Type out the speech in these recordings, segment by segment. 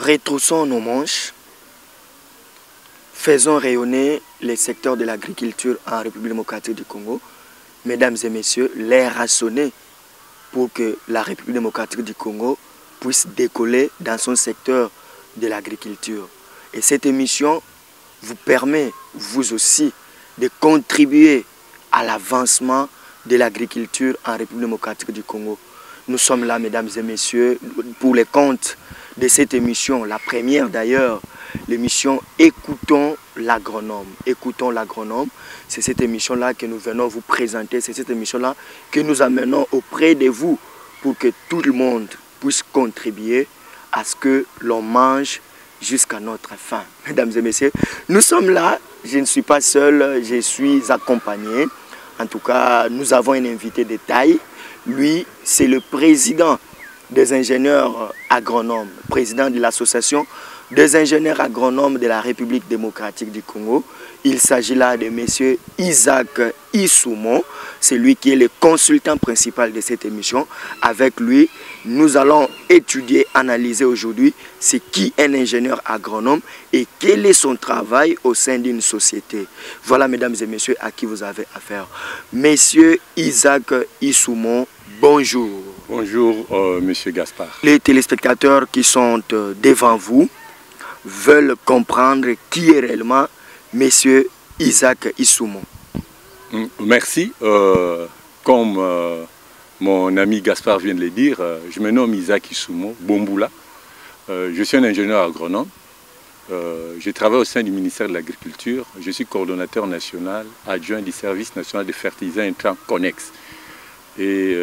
Retroussons nos manches, faisons rayonner les secteurs de l'agriculture en République démocratique du Congo. Mesdames et messieurs, l'air a sonné pour que la République démocratique du Congo puisse décoller dans son secteur de l'agriculture. Et cette émission vous permet, vous aussi, de contribuer à l'avancement de l'agriculture en République démocratique du Congo. Nous sommes là, mesdames et messieurs, pour les comptes de cette émission, la première d'ailleurs, l'émission Écoutons l'agronome. Écoutons l'agronome, c'est cette émission-là que nous venons vous présenter, c'est cette émission-là que nous amenons auprès de vous pour que tout le monde puisse contribuer à ce que l'on mange jusqu'à notre faim. Mesdames et messieurs, nous sommes là, je ne suis pas seul, je suis accompagné. En tout cas, nous avons un invité de taille. Lui, c'est le président des ingénieurs agronomes, président de l'association des ingénieurs agronomes de la République démocratique du Congo. Il s'agit là de M. Isaac Issoumou, c'est lui qui est le consultant principal de cette émission. Avec lui, nous allons étudier, analyser aujourd'hui c'est qui un ingénieur agronome et quel est son travail au sein d'une société. Voilà, mesdames et messieurs, à qui vous avez affaire. Monsieur Isaac Issoumou, bonjour. Bonjour, monsieur Gaspard. Les téléspectateurs qui sont devant vous veulent comprendre qui est réellement monsieur Isaac Issoumou. Merci. Comme mon ami Gaspard vient de le dire, je me nomme Isaac Issoumou Bomboula. Je suis un ingénieur agronome. Je travaille au sein du ministère de l'Agriculture. Je suis coordonnateur national adjoint du service national des fertilisants intrants CONEX. Et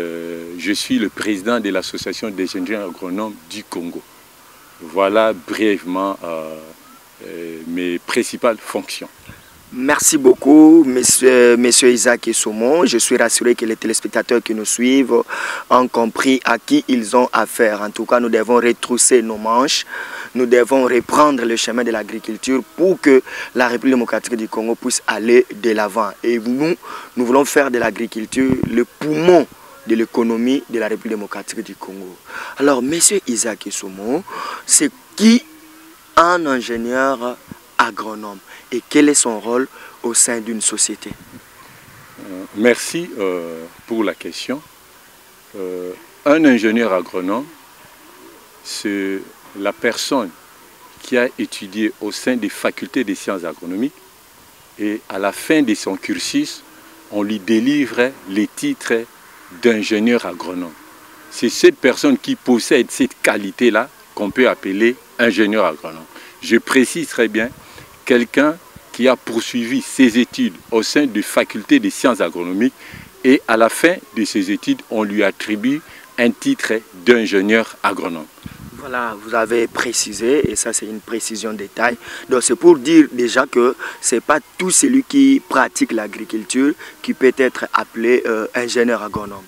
je suis le président de l'association des ingénieurs agronomes du Congo. Voilà brièvement mes principales fonctions. Merci beaucoup, monsieur Isaac Issoumou. Je suis rassuré que les téléspectateurs qui nous suivent ont compris à qui ils ont affaire. En tout cas, nous devons retrousser nos manches. Nous devons reprendre le chemin de l'agriculture pour que la République démocratique du Congo puisse aller de l'avant. Et nous voulons faire de l'agriculture le poumon de l'économie de la République démocratique du Congo. Alors, monsieur Isaac Issoumou, c'est qui un ingénieur agronome et quel est son rôle au sein d'une société? Merci pour la question. Un ingénieur agronome, c'est la personne qui a étudié au sein des facultés des sciences agronomiques et à la fin de son cursus, on lui délivre les titres d'ingénieur agronome. C'est cette personne qui possède cette qualité-là qu'on peut appeler ingénieur agronome. Je précise très bien, quelqu'un qui a poursuivi ses études au sein de facultés des sciences agronomiques et à la fin de ses études, on lui attribue un titre d'ingénieur agronome. Voilà, vous avez précisé, et ça c'est une précision détail. Donc c'est pour dire déjà que ce n'est pas tout celui qui pratique l'agriculture qui peut être appelé ingénieur agronome.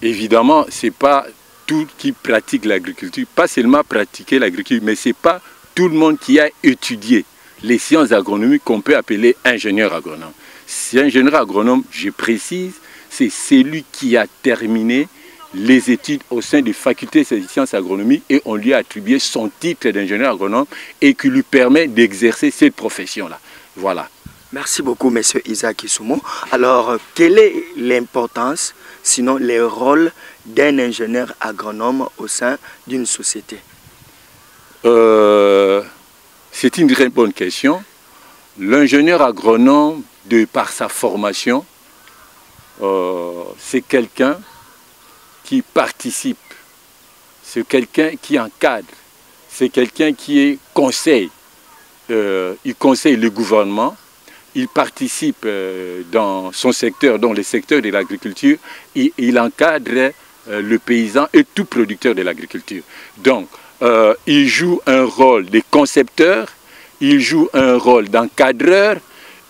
Évidemment, ce n'est pas tout qui pratique l'agriculture, pas seulement pratiquer l'agriculture, mais ce n'est pas tout le monde qui a étudié les sciences agronomiques qu'on peut appeler ingénieur agronome. C'est ingénieur agronome, je précise, c'est celui qui a terminé les études au sein des facultés des sciences agronomiques et on lui a attribué son titre d'ingénieur agronome et qui lui permet d'exercer cette profession-là. Voilà. Merci beaucoup, monsieur Isaac Issoumou. Alors, quelle est l'importance, sinon le rôle d'un ingénieur agronome au sein d'une société? C'est une très bonne question. L'ingénieur agronome, par sa formation, c'est quelqu'un qui participe, c'est quelqu'un qui encadre, c'est quelqu'un qui conseille. Il conseille le gouvernement, il participe dans son secteur, dans le secteur de l'agriculture, et il encadre le paysan et tout producteur de l'agriculture. Donc, il joue un rôle de concepteur, il joue un rôle d'encadreur,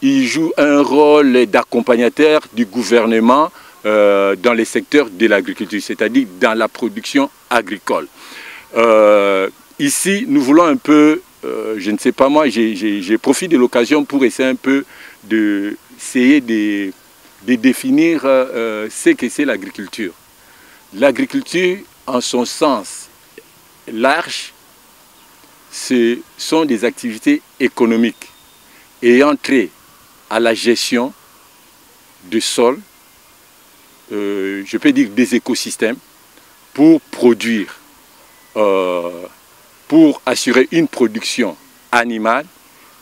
il joue un rôle d'accompagnateur du gouvernement dans les secteurs de l'agriculture, c'est-à-dire dans la production agricole. Ici, nous voulons un peu, je ne sais pas moi, j'ai profité de l'occasion pour essayer un peu d'essayer de définir ce que c'est l'agriculture. L'agriculture, en son sens large, ce sont des activités économiques ayant trait à la gestion de sol, je peux dire des écosystèmes, pour produire, pour assurer une production animale,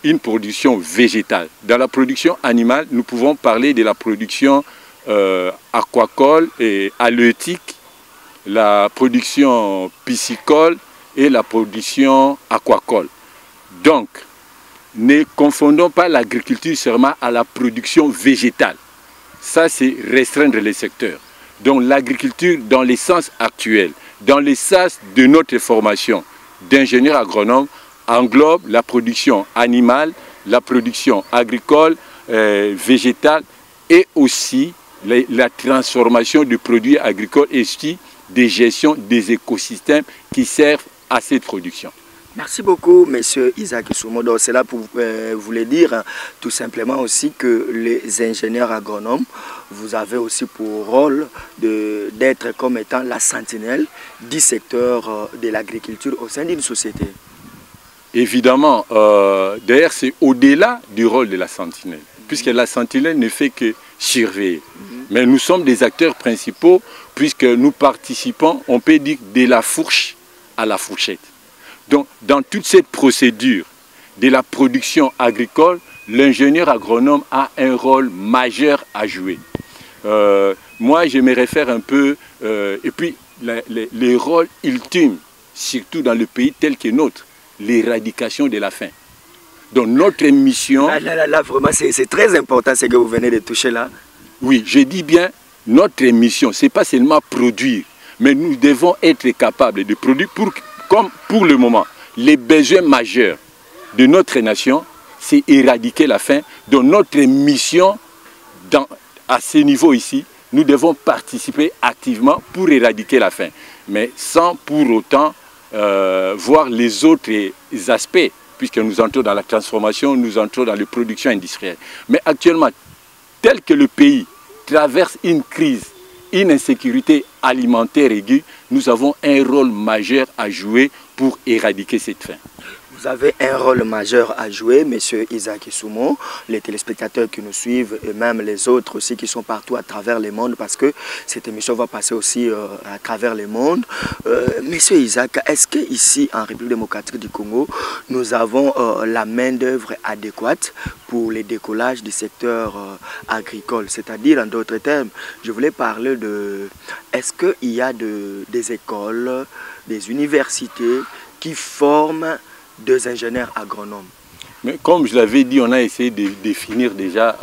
une production végétale. Dans la production animale, nous pouvons parler de la production aquacole et halieutique, la production piscicole et la production aquacole. Donc, ne confondons pas l'agriculture seulement à la production végétale. Ça, c'est restreindre les secteurs. Donc, l'agriculture, dans les sens actuels, dans les sens de notre formation d'ingénieur agronome, englobe la production animale, la production agricole, végétale et aussi la transformation de produits agricoles et aussi des gestions des écosystèmes qui servent à cette production. Merci beaucoup, Monsieur Isaac Soumodo. C'est là pour vous le dire tout simplement aussi que les ingénieurs agronomes, vous avez aussi pour rôle d'être comme étant la sentinelle du secteur de l'agriculture au sein d'une société. Évidemment, d'ailleurs, c'est au-delà du rôle de la sentinelle, puisque la sentinelle ne fait que surveiller. Mais nous sommes des acteurs principaux, puisque nous participons, on peut dire, de la fourche à la fourchette. Donc, dans toute cette procédure de la production agricole, l'ingénieur agronome a un rôle majeur à jouer. Moi, je me réfère un peu, et puis les rôles ultimes, surtout dans le pays tel que nôtre, l'éradication de la faim. Donc, notre mission... Là, vraiment, c'est très important ce que vous venez de toucher là. Oui, je dis bien, notre mission, ce n'est pas seulement produire, mais nous devons être capables de produire comme pour le moment, les besoins majeurs de notre nation, c'est éradiquer la faim. Donc notre mission, à ce niveau ici, nous devons participer activement pour éradiquer la faim. Mais sans pour autant voir les autres aspects, puisque nous entrons dans la transformation, nous entrons dans la production industrielle. Mais actuellement, tel que le pays traverse une crise, une insécurité alimentaire aiguë, nous avons un rôle majeur à jouer pour éradiquer cette faim. Vous avez un rôle majeur à jouer, Monsieur Isaac Soumo, les téléspectateurs qui nous suivent et même les autres aussi qui sont partout à travers le monde, parce que cette émission va passer aussi à travers le monde. Monsieur Isaac, est-ce qu'ici en République démocratique du Congo, nous avons la main-d'œuvre adéquate pour le décollage du secteur agricole? C'est-à-dire, en d'autres termes, je voulais parler de... Est-ce qu'il y a des écoles, des universités qui forment des ingénieurs agronomes? Mais comme je l'avais dit, on a essayé de définir déjà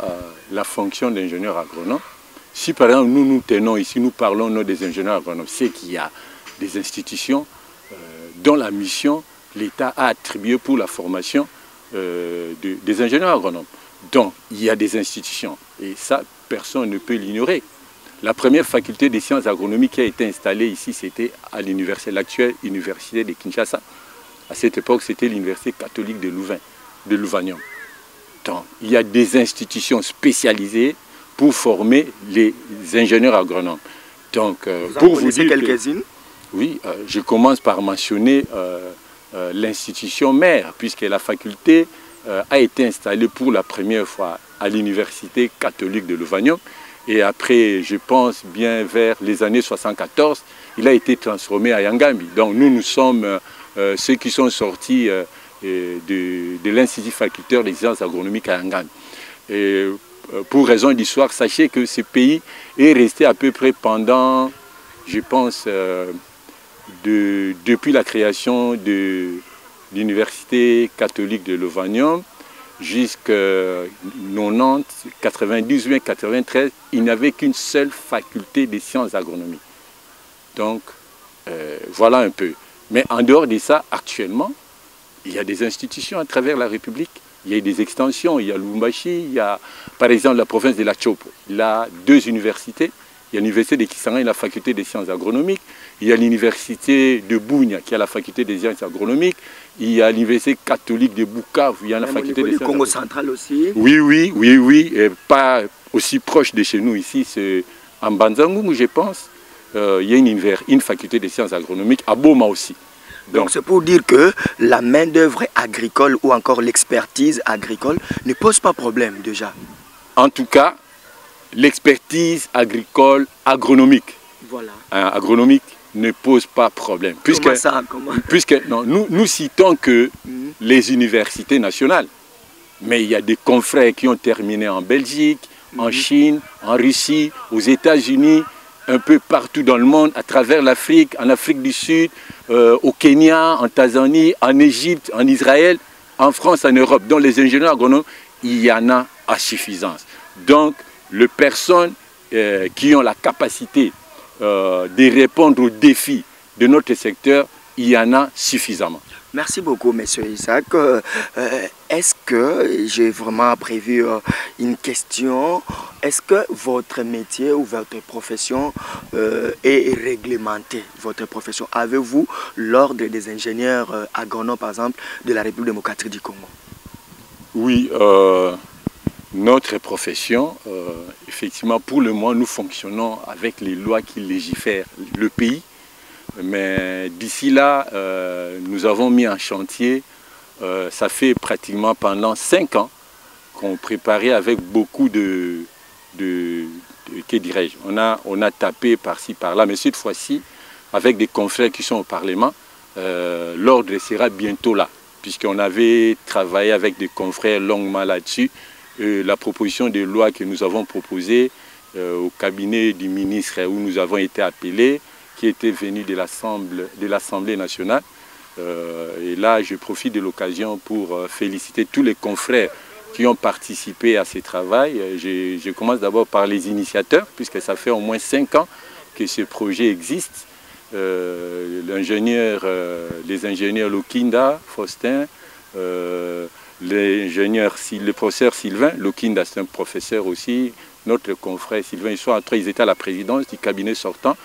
la fonction d'ingénieur agronome. Si par exemple nous tenons ici, nous parlons des ingénieurs agronomes, c'est qu'il y a des institutions dont la mission, l'État a attribué pour la formation des ingénieurs agronomes. Donc il y a des institutions et ça, personne ne peut l'ignorer. La première faculté des sciences agronomiques qui a été installée ici, c'était à l'université, l'actuelle université de Kinshasa. À cette époque, c'était l'université catholique de Louvanium. Donc, il y a des institutions spécialisées pour former les ingénieurs agronomes. Donc, pour vous dire quelques-unes? Oui, je commence par mentionner l'institution mère, puisque la faculté a été installée pour la première fois à l'université catholique de Louvanium. Et après, je pense bien vers les années 74, il a été transformé à Yangambi. Donc, nous sommes... ceux qui sont sortis de l'Institut facultaire des sciences agronomiques à Yangambi. Et pour raison d'histoire, sachez que ce pays est resté à peu près pendant, je pense, depuis la création de l'Université catholique de Louvanium jusqu'à 90, 92, 93, il n'y avait qu'une seule faculté des sciences agronomiques. Donc, voilà un peu. Mais en dehors de ça, actuellement, il y a des institutions à travers la République. Il y a des extensions. Il y a Lubumbashi, il y a par exemple la province de la Chopo. Il y a deux universités. Il y a l'université de Kisangani et la faculté des sciences agronomiques. Il y a l'université de Bunia qui a la faculté des sciences agronomiques. Il y a l'université catholique de Bukavu, il y a la faculté des sciences agronomiques. Congo central aussi. Oui. Et pas aussi proche de chez nous ici, c'est en Banzangoum, je pense. Il y a une faculté des sciences agronomiques, à Boma aussi. Donc c'est pour dire que la main-d'œuvre agricole ou encore l'expertise agricole ne pose pas problème déjà. En tout cas, l'expertise agricole agronomique, voilà. Agronomique ne pose pas problème. Comment ça, comment? Puisque non, nous citons que les universités nationales, mais il y a des confrères qui ont terminé en Belgique, en Chine, en Russie, aux États-Unis, un peu partout dans le monde, à travers l'Afrique, en Afrique du Sud, au Kenya, en Tanzanie, en Égypte, en Israël, en France, en Europe. Donc les ingénieurs agronomes, il y en a à suffisance. Donc les personnes qui ont la capacité de répondre aux défis de notre secteur, il y en a suffisamment. Merci beaucoup, monsieur Isaac. Est-ce que j'ai vraiment prévu une question? Est-ce que votre métier ou votre profession est réglementée? Votre profession, avez-vous l'ordre des ingénieurs agronomes, par exemple, de la République démocratique du Congo? Oui, notre profession, effectivement, pour le moment, nous fonctionnons avec les lois qui légifèrent le pays. Mais d'ici là, nous avons mis en chantier, ça fait pratiquement pendant 5 ans qu'on préparait avec beaucoup que dirais-je, on a tapé par-ci, par-là, mais cette fois-ci, avec des confrères qui sont au Parlement, l'ordre sera bientôt là, puisqu'on avait travaillé avec des confrères longuement là-dessus. La proposition de loi que nous avons proposée au cabinet du ministre où nous avons été appelés, qui était venu de l'Assemblée nationale. Et là, je profite de l'occasion pour féliciter tous les confrères qui ont participé à ce travail. Je commence d'abord par les initiateurs, puisque ça fait au moins 5 ans que ce projet existe. Les ingénieurs Lokinda, Faustin, le professeur Sylvain, Lokinda c'est un professeur aussi, notre confrère Sylvain, ils étaient à la présidence du cabinet sortant.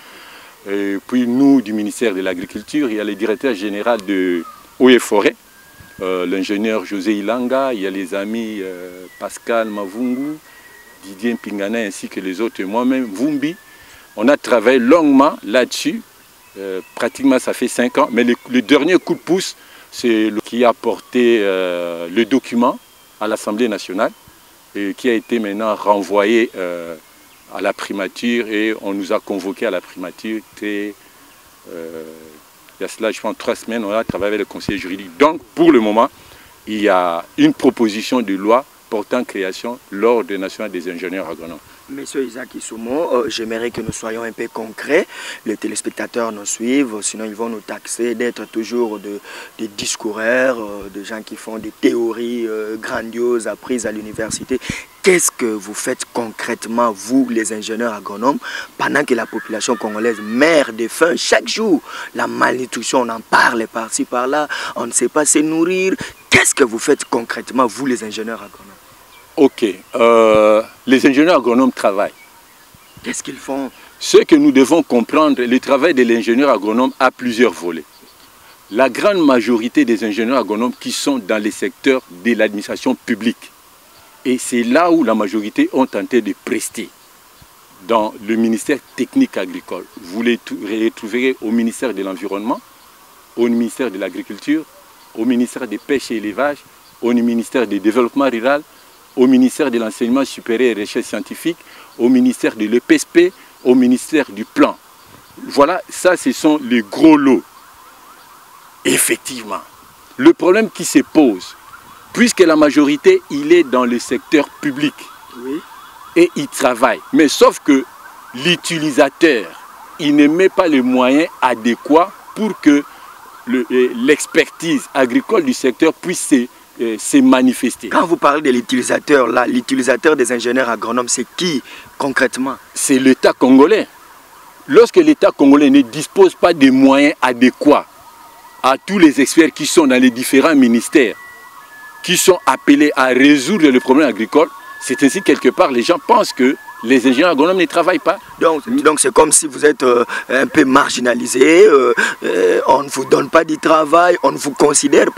Et puis nous, du ministère de l'Agriculture, il y a le directeur général de Eaux et Forêts, l'ingénieur José Ilanga, il y a les amis Pascal Mavungu, Didier Pingana ainsi que les autres, et moi-même, Vumbi. On a travaillé longuement là-dessus, pratiquement ça fait 5 ans, mais le dernier coup de pouce, c'est qui a porté le document à l'Assemblée nationale et qui a été maintenant renvoyé à la primature, et on nous a convoqués à la primature. Il y a cela, je pense, 3 semaines, on a travaillé avec le conseil juridique. Donc, pour le moment, il y a une proposition de loi portant création de l'Ordre national des ingénieurs agronomes. Monsieur Isaac Issoumou, j'aimerais que nous soyons un peu concrets. Les téléspectateurs nous suivent, sinon ils vont nous taxer d'être toujours des discoureurs, de gens qui font des théories grandioses apprises à l'université. Qu'est-ce que vous faites concrètement, vous, les ingénieurs agronomes, pendant que la population congolaise meurt de faim chaque jour? La malnutrition, on en parle par-ci, par-là, on ne sait pas se nourrir. Qu'est-ce que vous faites concrètement, vous, les ingénieurs agronomes? Ok, les ingénieurs agronomes travaillent. Qu'est-ce qu'ils font? Ce que nous devons comprendre, le travail de l'ingénieur agronome a plusieurs volets. La grande majorité des ingénieurs agronomes qui sont dans les secteurs de l'administration publique, et c'est là où la majorité ont tenté de prester. Dans le ministère technique agricole, vous les retrouverez au ministère de l'Environnement, au ministère de l'Agriculture, au ministère des Pêches et Élevages, au ministère du Développement rural, au ministère de l'Enseignement supérieur et des Recherches scientifiques, au ministère de l'EPSP, au ministère du Plan. Voilà, ça ce sont les gros lots. Effectivement, le problème qui se pose, puisque la majorité, il est dans le secteur public, oui, et il travaille. Mais sauf que l'utilisateur, il ne met pas les moyens adéquats pour que l'expertise agricole du secteur puisse se manifester. Quand vous parlez de l'utilisateur, là, l'utilisateur des ingénieurs agronomes, c'est qui concrètement? C'est l'État congolais. Lorsque l'État congolais ne dispose pas des moyens adéquats à tous les experts qui sont dans les différents ministères, qui sont appelés à résoudre le problème agricole, c'est ainsi quelque part les gens pensent que les ingénieurs agronomes ne travaillent pas. Donc c'est comme si vous êtes un peu marginalisé, on ne vous donne pas du travail, on ne vous considère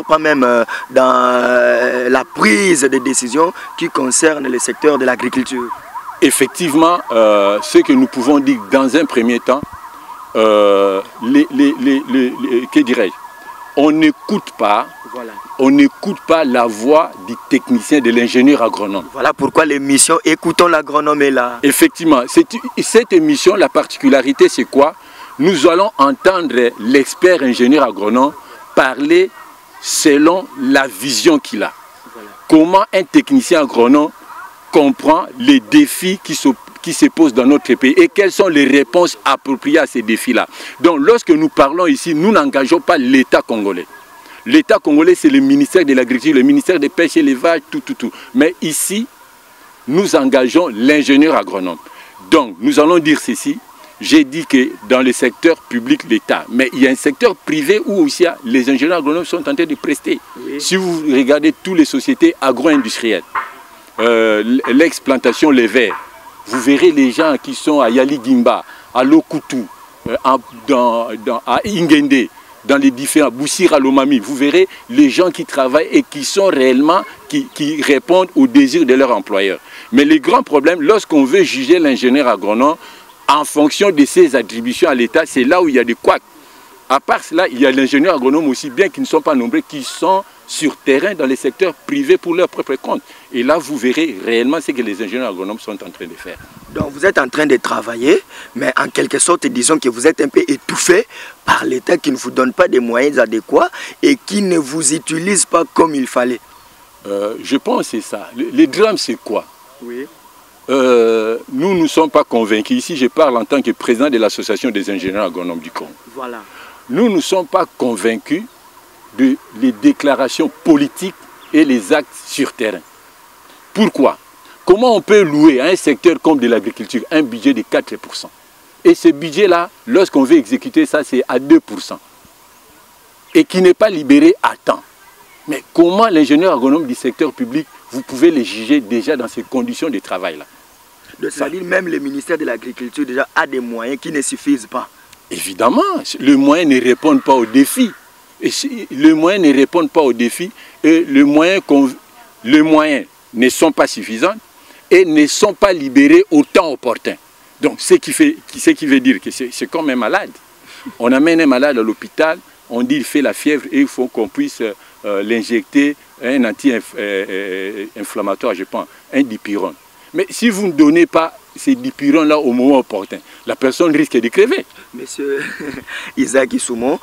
pas même dans la prise de décision qui concerne le secteur de l'agriculture. Effectivement, ce que nous pouvons dire dans un premier temps, que dirais-je, on n'écoute pas, on n'écoute pas la voix du technicien, de l'ingénieur agronome. Voilà pourquoi l'émission Écoutons l'agronome est là. Effectivement, cette émission, la particularité c'est quoi? Nous allons entendre l'expert ingénieur agronome parler selon la vision qu'il a. Voilà. Comment un technicien agronome comprend les défis qui se posent dans notre pays et quelles sont les réponses appropriées à ces défis-là. Donc lorsque nous parlons ici, nous n'engageons pas l'État congolais. L'État congolais, c'est le ministère de l'Agriculture, le ministère des Pêches et l'Élevage, tout. Mais ici, nous engageons l'ingénieur agronome. Donc nous allons dire ceci. J'ai dit que dans le secteur public, l'État, mais il y a un secteur privé où aussi les ingénieurs agronomes sont en train de prester. Oui. Si vous regardez toutes les sociétés agro-industrielles, l'explantation Les Verts, vous verrez les gens qui sont à Yali Gimba, à Lokutu, à Ingende, dans les différents Boussira Lomami, vous verrez les gens qui travaillent et qui sont réellement, qui répondent aux désirs de leur employeur. Mais le grand problème, lorsqu'on veut juger l'ingénieur agronome, en fonction de ses attributions à l'État, c'est là où il y a des couacs. À part cela, il y a l'ingénieur agronome aussi, bien qu'ils ne sont pas nombreux, qui sont sur terrain dans les secteurs privés pour leur propre compte. Et là, vous verrez réellement ce que les ingénieurs agronomes sont en train de faire. Donc vous êtes en train de travailler, mais en quelque sorte, disons que vous êtes un peu étouffé par l'État qui ne vous donne pas des moyens adéquats et qui ne vous utilise pas comme il fallait. Je pense que c'est ça. Le drame, c'est quoi? Oui. Nous ne sommes pas convaincus. Ici, je parle en tant que président de l'association des ingénieurs agronomes du Congo. Voilà. Nous ne sommes pas convaincus de les déclarations politiques et les actes sur terrain. Pourquoi? Comment on peut louer à un secteur comme de l'agriculture un budget de 4%? Et ce budget-là, lorsqu'on veut exécuter ça, c'est à 2%. Et qui n'est pas libéré à temps. Mais comment l'ingénieur agronome du secteur public, vous pouvez les juger déjà dans ces conditions de travail-là? C'est-à-dire même le ministère de l'Agriculture déjà a des moyens qui ne suffisent pas. Évidemment, les moyens ne répondent pas aux défis. Et si les moyens ne répondent pas aux défis, et les moyens ne sont pas suffisants et ne sont pas libérés au temps opportun. Donc, ce qui veut dire que c'est comme un malade. On amène un malade à l'hôpital, on dit il fait la fièvre et il faut qu'on puisse l'injecter un anti-inflammatoire, je pense, un dipyrone. Mais si vous ne donnez pas ces dipyrones-là au moment opportun, la personne risque de crever. Monsieur Isaac Issoumou,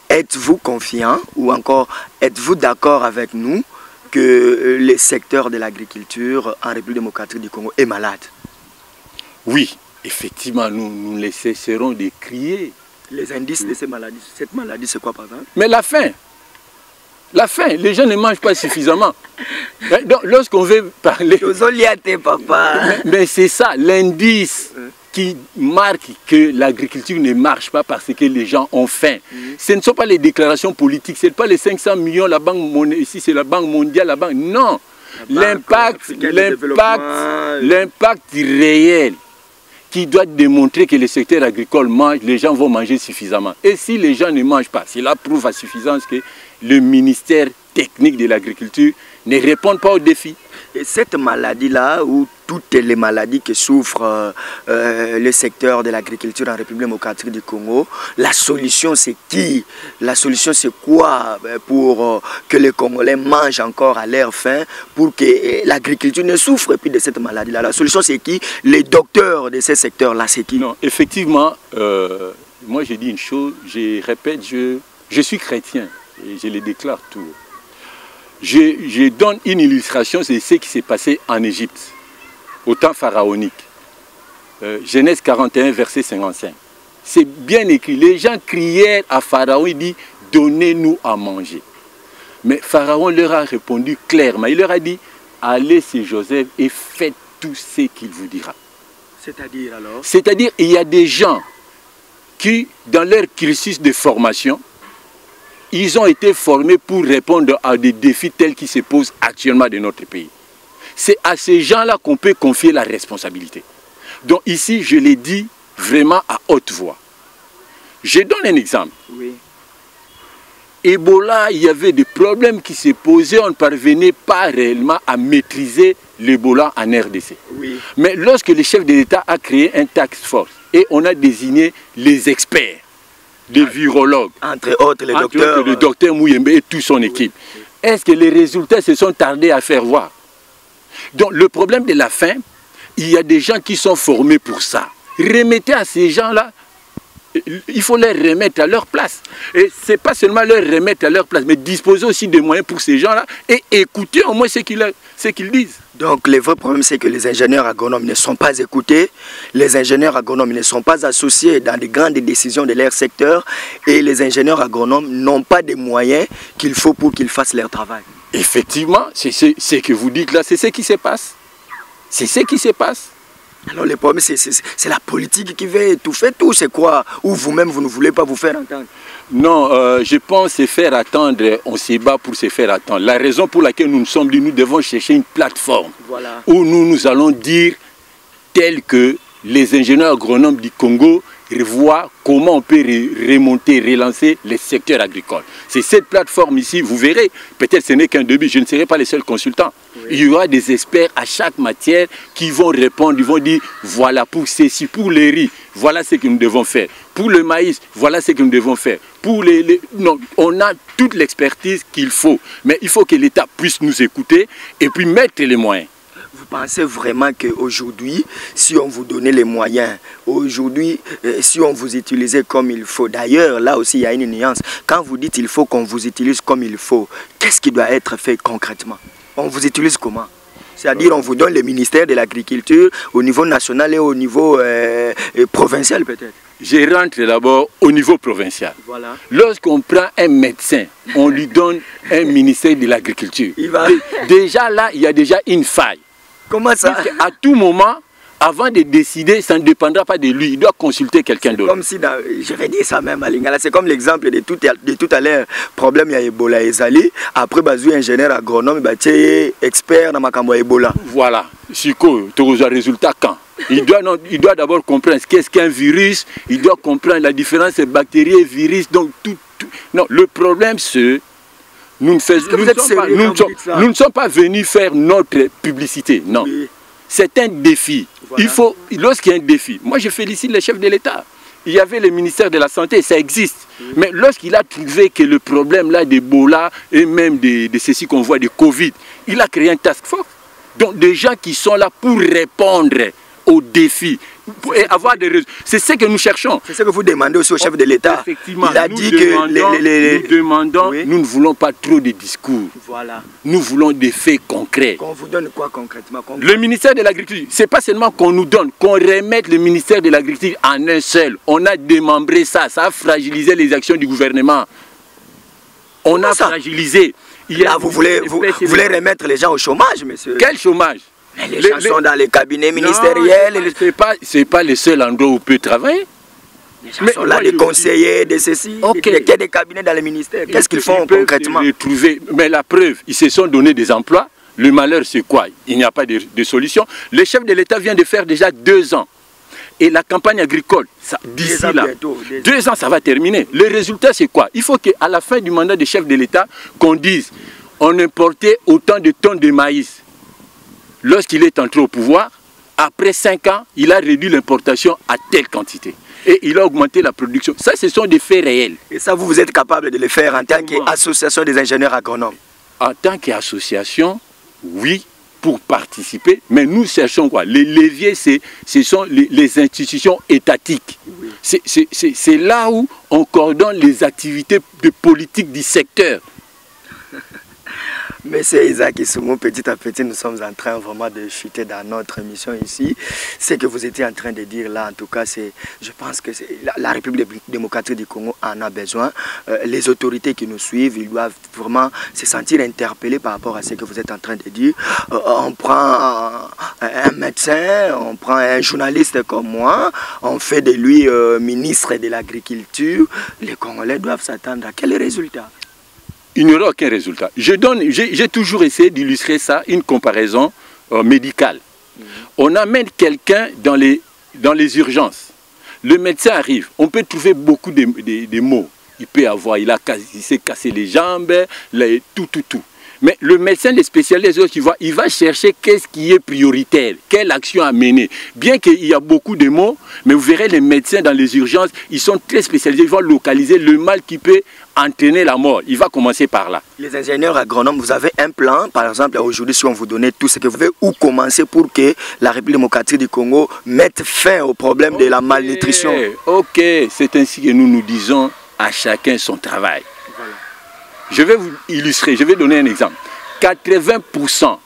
êtes-vous confiant ou encore êtes-vous d'accord avec nous que le secteur de l'agriculture en République démocratique du Congo est malade? Oui, effectivement, nous ne cesserons de crier. Les indices de cette maladie, c'est quoi par exemple? Mais la faim. La faim, les gens ne mangent pas suffisamment. Donc, lorsqu'on veut parler... Mais c'est ça, l'indice qui marque que l'agriculture ne marche pas parce que les gens ont faim. Ce ne sont pas les déclarations politiques, ce n'est pas les 500 millions, la Banque mondiale, ici c'est la Banque mondiale, la Banque... Non, l'impact réel qui doit démontrer que le secteur agricole mange, les gens vont manger suffisamment. Et si les gens ne mangent pas, cela prouve à suffisance que le ministère technique de l'agriculture ne répond pas aux défis. Et cette maladie-là, ou toutes les maladies que souffre le secteur de l'agriculture en République démocratique du Congo, la solution c'est qui? La solution c'est quoi pour que les Congolais mangent encore à leur faim, pour que l'agriculture ne souffre plus de cette maladie-là? La solution c'est qui? Les docteurs de ces secteurs-là, c'est qui? Non, effectivement, moi j'ai dit une chose, je répète, je suis chrétien et je le déclare tout. Je donne une illustration, c'est ce qui s'est passé en Égypte, au temps pharaonique. Genèse 41, verset 55. C'est bien écrit. Les gens crièrent à Pharaon, il dit, donnez-nous à manger. Mais Pharaon leur a répondu clairement. Il leur a dit, allez chez Joseph et faites tout ce qu'il vous dira. C'est-à-dire alors? C'est-à-dire, il y a des gens qui, dans leur cursus de formation, ils ont été formés pour répondre à des défis tels qui se posent actuellement dans notre pays. C'est à ces gens-là qu'on peut confier la responsabilité. Donc ici, je l'ai dit vraiment à haute voix. Je donne un exemple. Oui. Ebola, il y avait des problèmes qui se posaient, on ne parvenait pas réellement à maîtriser l'Ebola en RDC. Oui. Mais lorsque le chef de l'État a créé un task force et on a désigné les experts, les virologues, entre autres le docteur Mouyembe et toute son équipe. Est-ce que les résultats se sont tardés à faire voir? Donc le problème de la faim, il y a des gens qui sont formés pour ça. Remettez à ces gens-là, il faut les remettre à leur place. Et ce n'est pas seulement leur remettre à leur place, mais disposer aussi des moyens pour ces gens-là et écouter au moins ce qu'ils disent. Donc le vrai problème, c'est que les ingénieurs agronomes ne sont pas écoutés, les ingénieurs agronomes ne sont pas associés dans les grandes décisions de leur secteur et les ingénieurs agronomes n'ont pas des moyens qu'il faut pour qu'ils fassent leur travail. Effectivement, c'est ce que vous dites là, c'est ce qui se passe. C'est ce qui se passe. Alors le problème, c'est la politique qui veut étouffer tout, c'est quoi? Ou vous-même, vous ne voulez pas vous faire entendre? Non, je pense se faire attendre, on se bat pour se faire attendre. La raison pour laquelle nous nous sommes dit, nous devons chercher une plateforme où nous allons dire tel que les ingénieurs agronomes du Congo voir comment on peut remonter, relancer les secteurs agricoles. C'est cette plateforme ici, vous verrez, peut-être ce n'est qu'un début, je ne serai pas le seul consultant. Oui. Il y aura des experts à chaque matière qui vont répondre, ils vont dire, voilà pour ceci, pour les riz, voilà ce que nous devons faire. Pour le maïs, voilà ce que nous devons faire. Pour non, on a toute l'expertise qu'il faut, mais il faut que l'État puisse nous écouter et puis mettre les moyens. Vous pensez vraiment qu'aujourd'hui, si on vous donnait les moyens, aujourd'hui, si on vous utilisait comme il faut, d'ailleurs, là aussi, il y a une nuance. Quand vous dites qu'il faut qu'on vous utilise comme il faut, qu'est-ce qui doit être fait concrètement? On vous utilise comment? C'est-à-dire, on vous donne le ministère de l'Agriculture au niveau national et au niveau provincial, peut-être? Je rentre d'abord au niveau provincial. Voilà. Lorsqu'on prend un médecin, on lui donne un ministère de l'Agriculture. Déjà là, il y a déjà une faille. Comment ça? À tout moment, avant de décider, ça ne dépendra pas de lui. Il doit consulter quelqu'un d'autre. Comme si, je vais dire ça même à Lingala, c'est comme l'exemple de tout à l'heure. Problème, il y a Ebola et Zali. Après, bazou ingénieur agronome, expert dans Makambo Ebola. Voilà. Siko, tu as un résultat quand? Il doit d'abord comprendre qu'est-ce qu'un virus. Il doit comprendre la différence entre bactéries et virus. Donc, non, le problème, c'est nous ne sommes pas venus faire notre publicité, non. Oui. C'est un défi. Voilà. Lorsqu'il y a un défi, moi je félicite le chef de l'État. Il y avait le ministère de la Santé, ça existe. Oui. Mais lorsqu'il a trouvé que le problème là d'Ebola et même de ceci qu'on voit de Covid, il a créé un task force. Donc des gens qui sont là pour répondre aux défis et avoir des résultats. C'est ce que nous cherchons. C'est ce que vous demandez aussi au chef de l'État. Effectivement. Il a dit que nous ne voulons pas trop de discours. Voilà. Nous voulons des faits concrets. Qu'on vous donne quoi concrètement? Le ministère de l'Agriculture, ce n'est pas seulement qu'on nous donne, qu'on remette le ministère de l'Agriculture en un seul. On a démembré ça, ça a fragilisé les actions du gouvernement. On a fragilisé. Là, vous voulez remettre les gens au chômage, monsieur? Quel chômage? Mais les gens sont dans les cabinets ministériels. Ce n'est pas le seul endroit où on peut travailler. Les gens sont là, les conseillers, de ceci. Il y a des cabinets dans les ministères. Qu'est-ce qu'ils font concrètement? Mais la preuve, ils se sont donné des emplois. Le malheur, c'est quoi? Il n'y a pas de solution. Le chef de l'État vient de faire déjà 2 ans. Et la campagne agricole, d'ici là, 2 ans, ça va terminer. Le résultat, c'est quoi? Il faut qu'à la fin du mandat du chef de l'État, qu'on dise, on importait autant de tonnes de maïs. Lorsqu'il est entré au pouvoir, après 5 ans, il a réduit l'importation à telle quantité. Et il a augmenté la production. Ça, ce sont des faits réels. Et ça, vous êtes capable de le faire en tant qu'association des ingénieurs agronomes? En tant qu'association, oui, pour participer. Mais nous cherchons quoi? Les leviers, ce sont les institutions étatiques. Oui. C'est là où on coordonne les activités de politique du secteur. Monsieur Isaac Issoumou, petit à petit, nous sommes en train vraiment de chuter dans notre émission ici. Ce que vous étiez en train de dire là, en tout cas, je pense que la République démocratique du Congo en a besoin. Les autorités qui nous suivent, ils doivent vraiment se sentir interpellés par rapport à ce que vous êtes en train de dire. On prend un médecin, on prend un journaliste comme moi, on fait de lui ministre de l'Agriculture. Les Congolais doivent s'attendre à quel résultat? Il n'y aura aucun résultat. J'ai toujours essayé d'illustrer ça, une comparaison médicale. On amène quelqu'un dans les urgences. Le médecin arrive, on peut trouver beaucoup de maux. Il s'est cassé les jambes, tout. Mais le médecin, les spécialistes, il va chercher qu'est-ce qui est prioritaire, quelle action à mener. Bien qu'il y a beaucoup de mots, mais vous verrez les médecins dans les urgences, ils sont très spécialisés, ils vont localiser le mal qui peut entraîner la mort. Il va commencer par là. Les ingénieurs agronomes, vous avez un plan, par exemple, aujourd'hui, si on vous donnait tout ce que vous voulez, où commencer pour que la République démocratique du Congo mette fin au problème de la malnutrition? Ok, c'est ainsi que nous disons à chacun son travail. Voilà. Je vais vous illustrer, je vais donner un exemple. 80%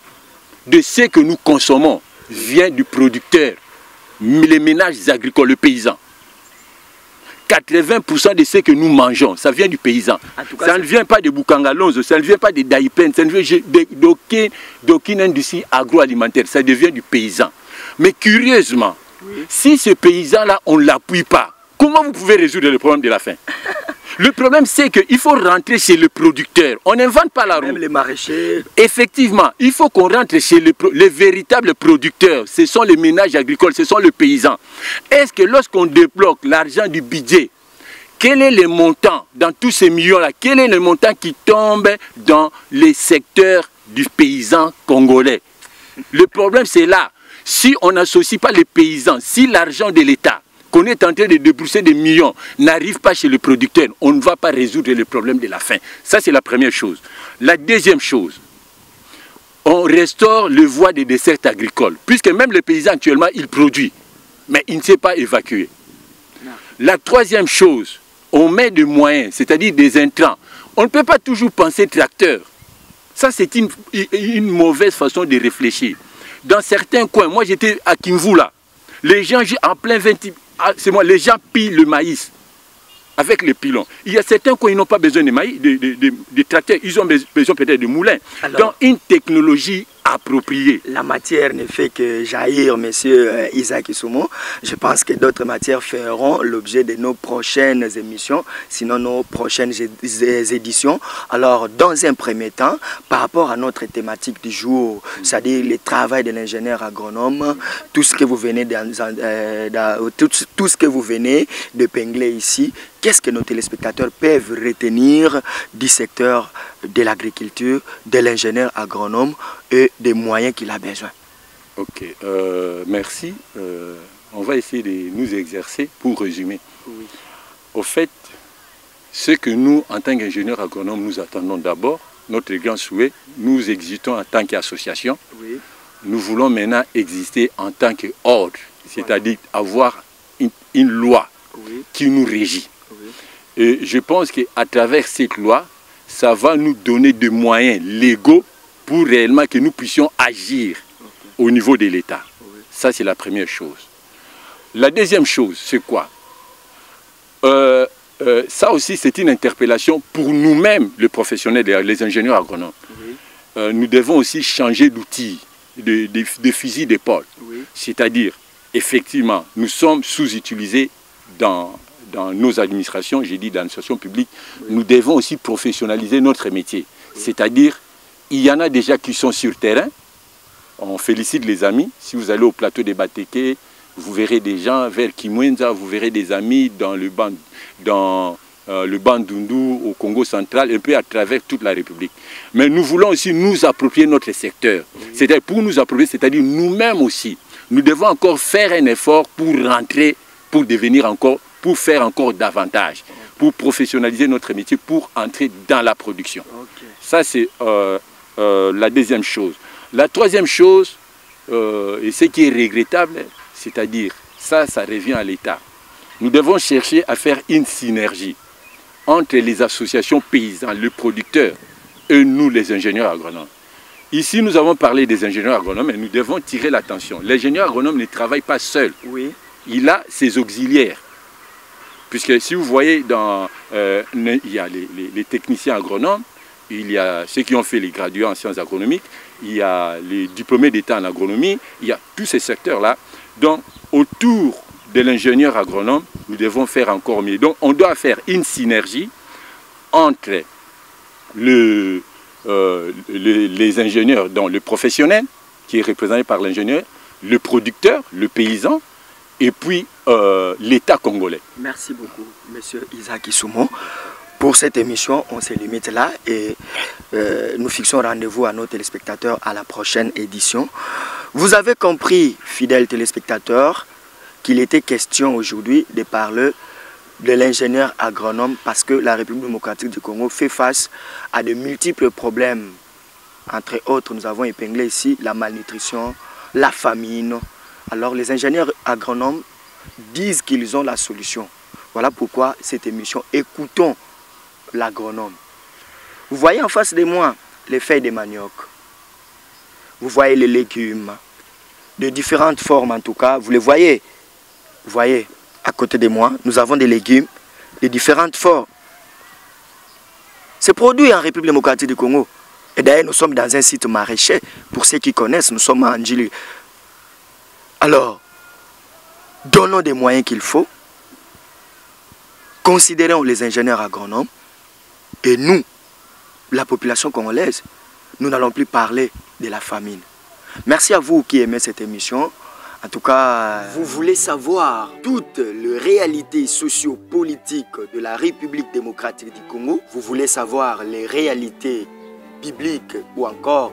de ce que nous consommons vient du producteur, les ménages agricoles, le paysan. 80% de ce que nous mangeons, ça vient du paysan. Ça ne vient pas de Bukangalonzo, ça ne vient pas de Daipen, ça ne vient d'aucune industrie agroalimentaire, ça devient du paysan. Mais curieusement, si ce paysan-là, on ne l'appuie pas, comment vous pouvez résoudre le problème de la faim? Le problème, c'est qu'il faut rentrer chez le producteur. On n'invente pas la roue. Même les maraîchers. Effectivement, il faut qu'on rentre chez les véritables producteurs. Ce sont les ménages agricoles, ce sont les paysans. Est-ce que lorsqu'on débloque l'argent du budget, quel est le montant dans tous ces millions-là? Quel est le montant qui tombe dans les secteurs du paysan congolais? Le problème, c'est là. Si on n'associe pas les paysans, si l'argent de l'État qu'on est en train de débourser des millions n'arrive pas chez le producteur, on ne va pas résoudre le problème de la faim. Ça, c'est la première chose. La deuxième chose, on restaure le voie des dessertes agricoles, puisque même le paysan actuellement, il produit, mais il ne sait pas évacuer. La troisième chose, on met des moyens, c'est-à-dire des intrants. On ne peut pas toujours penser tracteur. Ça, c'est une mauvaise façon de réfléchir. Dans certains coins, moi j'étais à Kimvu là, les gens en plein 20... c'est moi, les gens pillent le maïs avec les pilons. Il y a certains coins, ils n'ont pas besoin de maïs, de tracteurs, ils ont besoin peut-être de moulins. Alors, donc une technologie appropriée. La matière ne fait que jaillir, monsieur Isaac Issoumou. Je pense que d'autres matières feront l'objet de nos prochaines émissions, sinon nos prochaines éditions. Alors, dans un premier temps, par rapport à notre thématique du jour, c'est-à-dire le travail de l'ingénieur agronome, tout ce que vous venez d'épingler ici, qu'est-ce que nos téléspectateurs peuvent retenir du secteur de l'agriculture, de l'ingénieur agronome et des moyens qu'il a besoin? Ok, merci. On va essayer de nous exercer pour résumer. Oui. Au fait, ce que nous, en tant qu'ingénieurs agronomes, nous attendons d'abord, notre grand souhait, nous existons en tant qu'association. Oui. Nous voulons maintenant exister en tant qu'ordre, c'est-à-dire avoir une loi qui nous régit. Et je pense qu'à travers cette loi, ça va nous donner des moyens légaux pour réellement que nous puissions agir au niveau de l'État. Ça, c'est la première chose. La deuxième chose, c'est quoi? Ça aussi, c'est une interpellation pour nous-mêmes, les professionnels, les ingénieurs agronomes. Nous devons aussi changer d'outils, de fusil d'épaule. C'est-à-dire, effectivement, nous sommes sous-utilisés dans nos administrations, j'ai dit dans l'administration publique, nous devons aussi professionnaliser notre métier. C'est-à-dire, il y en a déjà qui sont sur terrain. On félicite les amis. Si vous allez au plateau des Bateke, vous verrez des gens vers Kimwenza, vous verrez des amis dans le Bandundu, au Congo central, un peu à travers toute la République. Mais nous voulons aussi nous approprier notre secteur. C'est-à-dire, pour nous approprier, c'est-à-dire nous-mêmes aussi, nous devons encore faire un effort pour rentrer, pour devenir encore, pour faire encore davantage, pour professionnaliser notre métier, pour entrer dans la production. Ça, c'est la deuxième chose. La troisième chose, et ce qui est regrettable, c'est-à-dire, ça revient à l'État. Nous devons chercher à faire une synergie entre les associations paysannes, les producteurs, et nous, les ingénieurs agronomes. Ici, nous avons parlé des ingénieurs agronomes, et nous devons tirer l'attention. L'ingénieur agronome ne travaille pas seul. Oui. Il a ses auxiliaires. Puisque si vous voyez, il y a les techniciens agronomes, il y a ceux qui ont fait les graduats en sciences agronomiques, il y a les diplômés d'État en agronomie, il y a tous ces secteurs-là. Donc, autour de l'ingénieur agronome, nous devons faire encore mieux. Donc, on doit faire une synergie entre les ingénieurs, donc le professionnel, qui est représenté par l'ingénieur, le producteur, le paysan, et puis l'État congolais. Merci beaucoup, monsieur Isaac Issoumou. Pour cette émission, on se limite là et nous fixons rendez-vous à nos téléspectateurs à la prochaine édition. Vous avez compris, fidèles téléspectateurs, qu'il était question aujourd'hui de parler de l'ingénieur agronome parce que la République démocratique du Congo fait face à de multiples problèmes. Entre autres, nous avons épinglé ici la malnutrition, la famine. Alors les ingénieurs agronomes disent qu'ils ont la solution. Voilà pourquoi cette émission, écoutons l'agronome. Vous voyez en face de moi les feuilles de manioc. Vous voyez les légumes de différentes formes en tout cas. Vous les voyez. Vous voyez, à côté de moi, nous avons des légumes de différentes formes. C'est produit en République démocratique du Congo. Et d'ailleurs, nous sommes dans un site maraîcher. Pour ceux qui connaissent, nous sommes à Andjili. Alors, donnons des moyens qu'il faut. Considérons les ingénieurs agronomes. Et nous, la population congolaise, nous n'allons plus parler de la famine. Merci à vous qui aimez cette émission. En tout cas, vous voulez savoir toutes les réalités socio-politiques de la République démocratique du Congo. Vous voulez savoir les réalités bibliques ou encore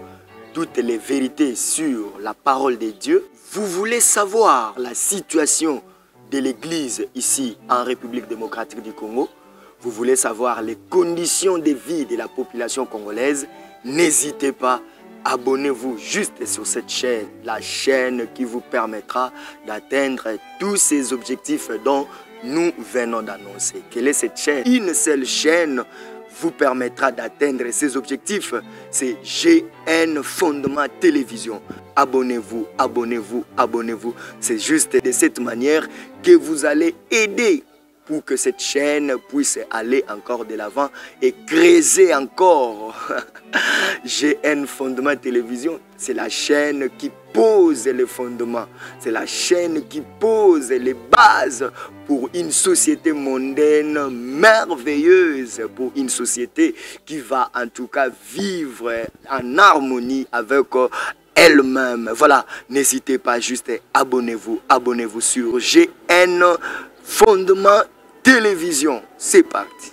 toutes les vérités sur la parole de Dieu. Vous voulez savoir la situation de l'Église ici en République démocratique du Congo. Vous voulez savoir les conditions de vie de la population congolaise. N'hésitez pas. Abonnez-vous juste sur cette chaîne, la chaîne qui vous permettra d'atteindre tous ces objectifs dont nous venons d'annoncer. Quelle est cette chaîne? Une seule chaîne vous permettra d'atteindre ces objectifs. C'est GN Fondement Télévision. Abonnez-vous, abonnez-vous, abonnez-vous. C'est juste de cette manière que vous allez aider pour que cette chaîne puisse aller encore de l'avant et creuser encore. GN Fondement Télévision, c'est la chaîne qui pose les fondements. C'est la chaîne qui pose les bases pour une société mondaine merveilleuse, pour une société qui va en tout cas vivre en harmonie avec elle-même. Voilà, n'hésitez pas, juste abonnez-vous, abonnez-vous sur GN Fondement Télévision. C'est parti.